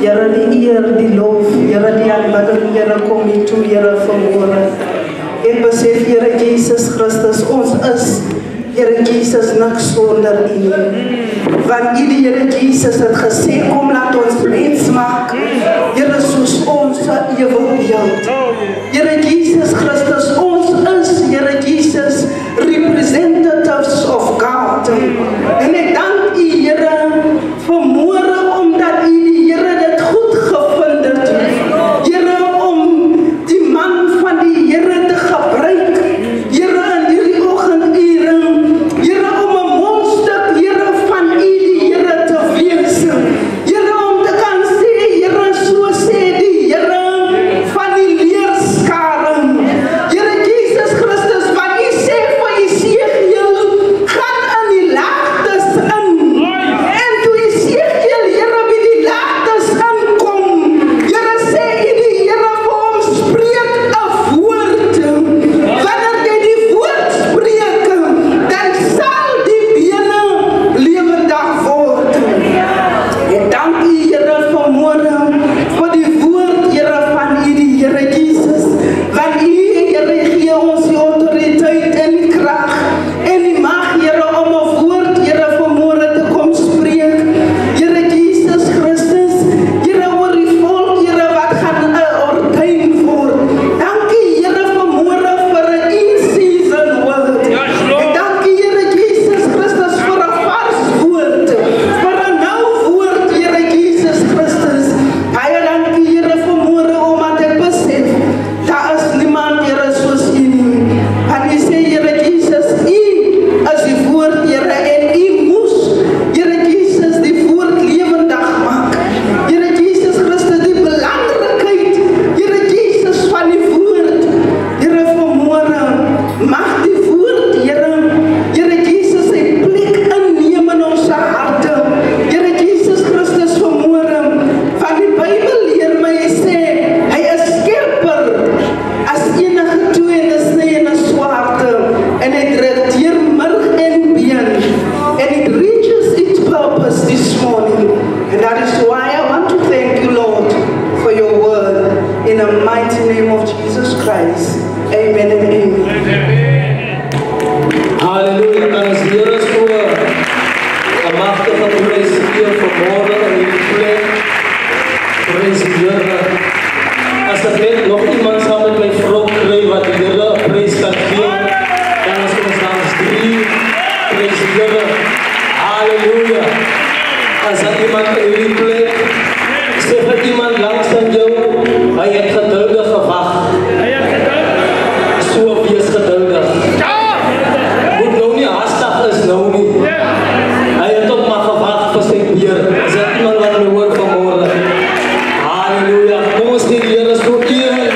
Here die eer, die lof, Here die aanbidding, Here kom hier toe, Here vanmôre. Ek besef, Here Jesus Christus, ons is, Here Jesus, niks sonder U nie. Want U, die Here Jesus, het gesê, kom laat ons mens maak. Here, soos ons eeuwigheid. Here Jesus Christus, ons is, Here Jesus, representatives of God. En ek dank U, Here, vanmôre, omdat U, die Here, dit goed gevind het. Here, om die man van die Here te gebruik. Here, in hierdie oggendure. Here, om 'n mondstuk, Here, van U, die Here, te wees. Here, om te kan sê, Here, so sê die Here van die leerskare. Here Jesus Christus, wat U sê vir Esegiel, gaan in die laagtes in. En toe Esegiel, Here, by die laagtes inkom, Here, sê U die Here vir hom, spreek 'n woord. Wanneer jy die woord spreek, dan sal die bene lewendig word. Ek dank U, Here, vanmôre vir die woord, Here, van U, die Here Jesus. Want U, Here, gee ons die autoriteit en die krag en die mag, Here, om 'n woord, Here, vanmôre te kom spreek. Here Jesus Christus, Here, oor die volk, Here, wat gaan ordain word. Dankie, Here, vanmôre vir 'n in-season word. Ek dank U, Here Jesus Christus, vir 'n vars woord, vir 'n nou woord, Here Jesus Christus. Baie dankie, Here, vanmôre, omdat ek besef, daar is niemand, Here, soos U nie. Want U sê, Here Jesus, U is die woord, Here, en U moes, Here Jesus, die woord lewendig maak. Here Jesus Christus, die belangrikheid, Here Jesus, van die woord. Here, vanmôre, mag die woord, Here Jesus, sy plek inneem in ons harte. Here Jesus Christus, vanmôre, van die Bybel leer my, hy sê, hy is skerper as enige tweesnede swaard, en hy trek deur murg en been, and it reaches its purpose this morning. And that is why I want to thank you, Lord, for your word, in the mighty name of Jesus Christ. Amen and amen. Halleluja, kan ons Here so 'n magtige prys gee vanmôre in die plek. Prys die Here. As ek nog iemand saam met my vrou kry wat die Here 'n prys kan gee, dan is ons dans 3. Prys die Here. Halleluja. As ek iemand in die plek, sê vir iemand langs aan jou, hy het geduldig gewag. So wees geduldig. Moet nou nie haastig is nou nie. Hy het ook maar gewag vir sy beer. Is dit iemand wat my hoor vanmôre? Halleluja. Kom ons gee die Here so eer.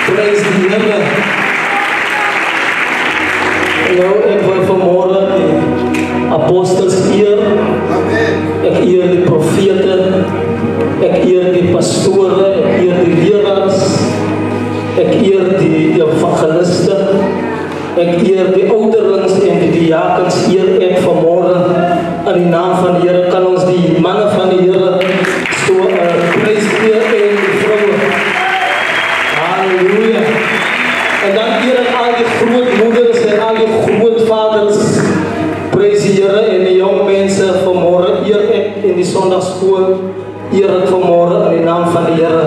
Prys die Here. Nou, ek wil vanmôre die apostels eer. Ek eer die profete. Ek eer die pastore. Ek eer die leraars. Ek eer die evangeliste. Ek eer die ouderlings en die diakens eer ek vanmôre in die naam van die Here. Kan ons die manne van die Here so prys gee en die vroue. Halleluja. En dan eer ek al die grootmoeders en al die grootvaders. Prys die Here en die jong mense vanmôre eer ek in die Sondagskool. Eer ek vanmôre in die naam van die Here.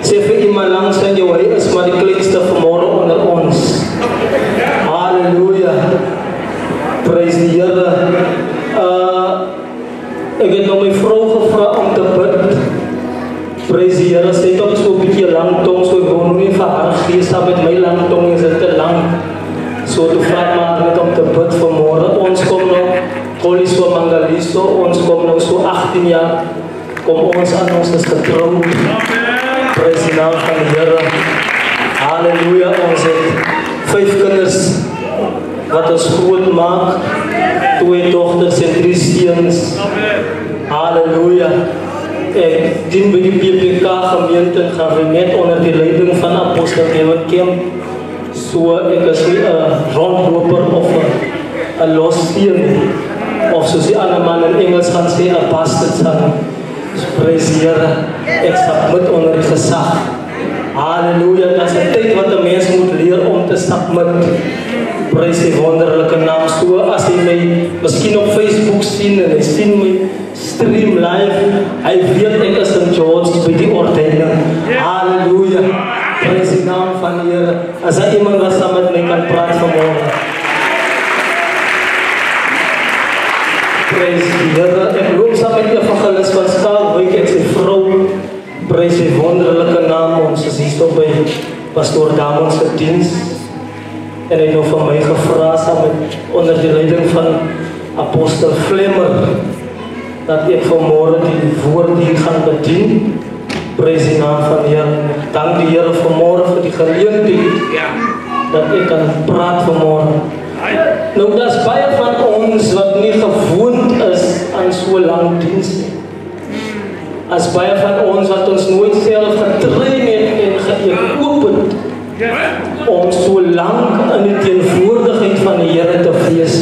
Sê vir iemand langs aan jou, hy is maar die kleinste vanmôre onder ons. Halleluja. Prys die Here. Ek het nou my vrou gevra om te bid. Prys die Here. Sy het ook so 'n bietjie lang tong, so ek wil nou nie vir haar gee, saam met my lang tong is dit te lang. So toe vra maar net om te bid vanmôre. Ons kom nou, Koliso Mangaliso, ons kom nou so 18 jaar. Kom ons aan, ons is getroud. Prys die naam van die Here. Halleluja. Ons het 5 kinders wat ons groot maak. 2 dogters en 3 seuns. Halleluja. Ek dien by die PPK gemeente en gaan net onder die leiding van Apostel Kevin Kemp. So ek is nie 'n rondloper of 'n lossteen of soos die ander man in Engels gaan sê 'n bastard son. Prys die Here, ek submit onder die gesag. Halleluja, dat is een tijd wat de mens moet leren om te submit. Prys die wonderlijke naam. So as hy my miskien op Facebook sien en hy sien my stream live, hy weet ek is in George by die ordeining. Halleluja, prys die naam van die Here. As hy iemand wat saam met my kan praat vanmorgen. Prys die Here. Ek loop saam met evangelist van Skaalwyk, ek sy vrou. Prys die wonderlijke naam. Ons is hier so by Pastoor Damon se diens. En hy het nou van my gevra saam met onder die leiding van Apostel Flemmer dat ek vanmorgen die woord hier gaan bedien. Prys die naam van die Here. Dank die Here vanmorgen vir die geleentheid dat ek kan praat vanmorgen. Nou, dat is baie van ons wat nie gewoond is aan so lang diens nie. As baie van ons wat ons nooit self getrain het en geopen om so lang in die teenwoordigheid van die Here te wees.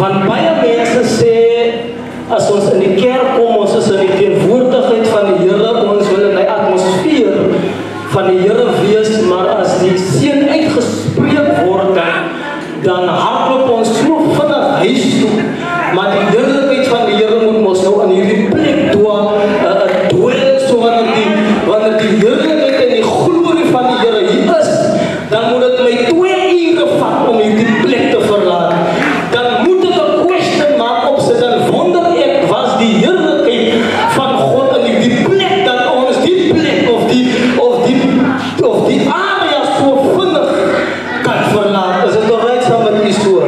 Want baie mense sê, as ons in die kerk kom, ons is in die teenwoordigheid van die Here, ons wil in die atmosfeer van die Here wees, maar as die seën uitgespreek word, dan hardloop ons so vinnig huis toe, maar die heerlikheid van die Here moet ons nou in hierdie plek dwel, so wanneer die heerlikheid en die glorie van die Here hier is, dan moet het my 2 ure vat om hierdie plek te verlaat. Dan moet ek 'n question maak op sit, dan wonder ek, was die heerlikheid van God in hierdie plek, dat ons die plek of die area so vinnig kan verlaat. Is het alright saam met die so?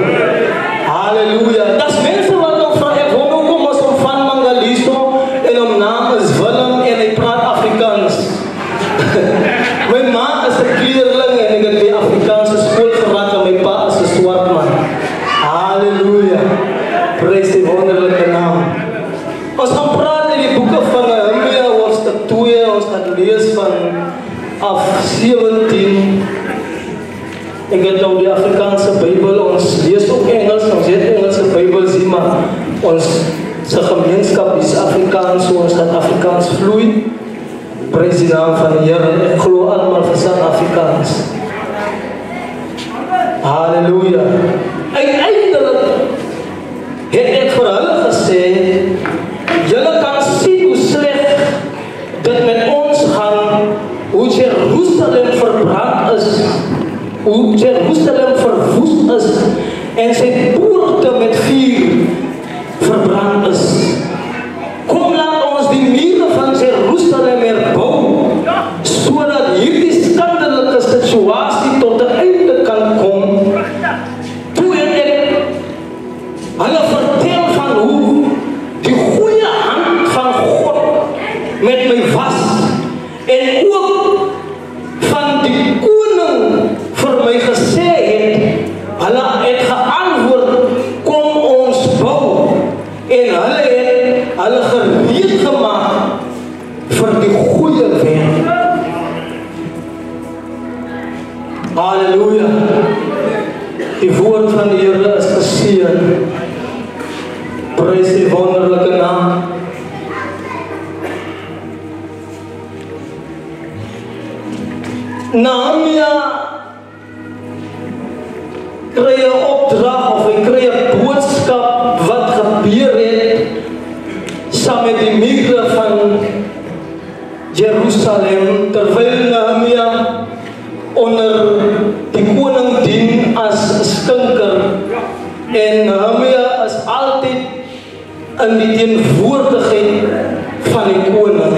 Halleluja. Dat is mense wat nou vraag, ek wonder kom ons om van Mangaliso en om naam is Willem en hy praat Afrikaans. My ma is 'n kleerling en ek het by Afrikaanse skool geraak en my pa is 'n swart man. Halleluja. Prys die wonderlijke naam. Ons gaan praat in die boeke van Nehemia hoofstuk 2, ons gaan lees van af 17. Ek het nou die Afrikaanse Bybel, ons lees ook Engels, ons het Engelse Bybels hier, maar ons gemeenskap is Afrikaans, so ons gaan Afrikaans vloei. Prys die naam van die Here. Ek glo almal verstaan Afrikaans. Halleluja. Uiteindelik het ek vir hulle gesê, julle kan sien hoe sleg dit met ons gaan, hoe Jerusalem verbrand is, hoe Jerusalem verwoest is en sy poorte met vuur verbrand is. Kom, laat ons die mure van Jerusalem herbou, sodat hierdie skandelike situasie tot 'n einde kan kom. Toe het ek hulle vertel van hoe die goeie hand van God met my was en ook van die koning vir my gesê het, hulle het geantwoord, kom ons bou, en hulle het hulle gereed gemaak vir die goeie werk. Halleluja. Die woord van die Here is geseën. Prys die wonderlijke naam. Nehemia kry 'n opdrag of hy kry 'n boodskap wat gebeur het saam met die mure van Jerusalem, terwyl Nehemia onder die koning dien as skinker, en Nehemia is altyd in die teenwoordigheid van die koning.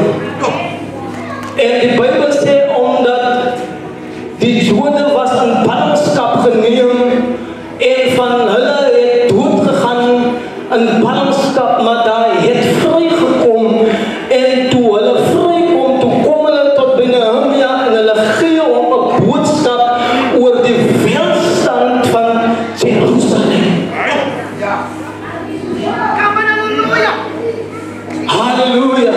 En die Bybel sê, omdat die Jode was in ballingskap geneem en van hulle het doodgegaan in ballingskap, maar daar het vrygekom, en toe hulle vrykom, toe kom hulle tot by Nehemia en hulle gee hom 'n boodskap oor die welstand van Jerusalem. Halleluja.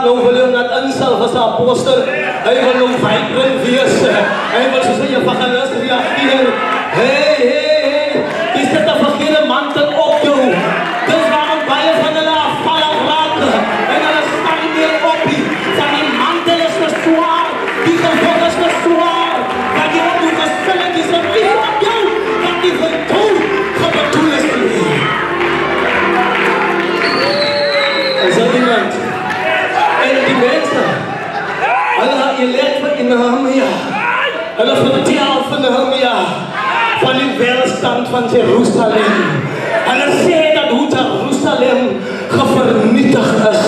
nou wil jy net instel as 'n apostel. Hy wil nou vibrant wees. Hy wil soos 'n evangelis reageer. Hey, is dit 'n verkeerde mantel op jou? Dis waarom baie van hulle afvallig raak. En hulle staan nie meer op nie. Van die mantel is te zwaar. Die gevolg is te zwaar. Dat jy op jou gestelling is en nie op jou. Dat die vertoon gebedoel is nie. Is dat iemand? En die mensen, hulle je leert van Nehemia. Hulle vertel van Nehemia, van die welstand van Jerusalem. Hulle sê dat hoe Jerusalem gevernietig is.